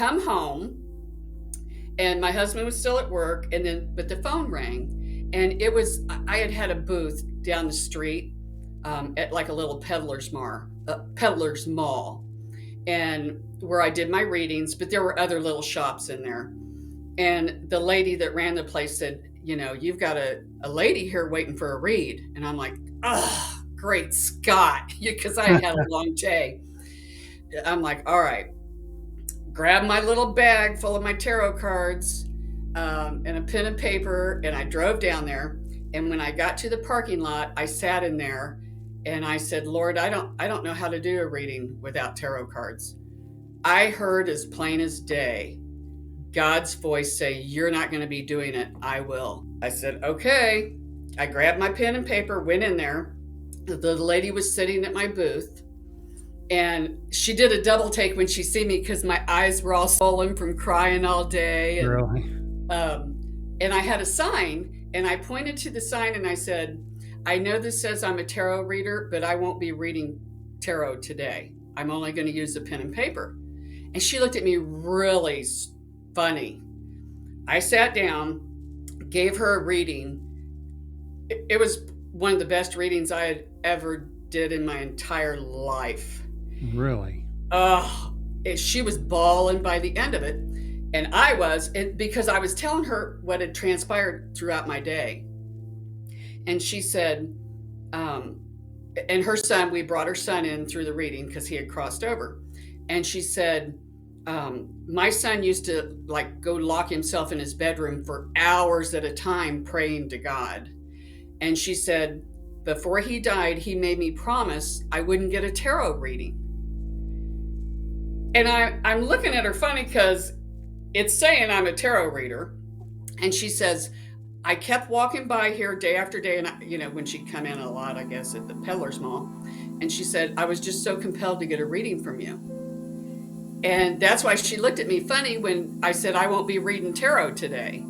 come home, and my husband was still at work, but the phone rang, and I had a booth down the street, at like a little peddler's mall, and where I did my readings, but there were other little shops in there. And the lady that ran the place said, you've got a lady here waiting for a read. And I'm like, oh, great Scott, because I had a long day. I'm like, all right, grab my little bag full of my tarot cards, and a pen and paper, and I drove down there. And when I got to the parking lot, I sat in there and I said, Lord, I don't know how to do a reading without tarot cards. I heard as plain as day God's voice say, you're not going to be doing it. I will. I said, okay. I grabbed my pen and paper, went in there. The lady was sitting at my booth, and she did a double take when she see me because my eyes were all swollen from crying all day. And, Really? And I had a sign, and I pointed to the sign and I said, I know this says I'm a tarot reader, but I won't be reading tarot today. I'm only going to use a pen and paper. And she looked at me really funny. I sat down, gave her a reading. It was one of the best readings I had ever did in my entire life. Really? She was bawling by the end of it. And I was, because I was telling her what had transpired throughout my day. And she said, and her son, we brought her son in through the reading because he had crossed over. And she said, my son used to go lock himself in his bedroom for hours at a time praying to God. And she said, before he died, he made me promise I wouldn't get a tarot reading. And I'm looking at her funny because it's saying I'm a tarot reader. And she says, I kept walking by here day after day. And, when she'd come in a lot, I guess, at the peddler's mall. And she said, I was just so compelled to get a reading from you. And that's why she looked at me funny when I said, I won't be reading tarot today.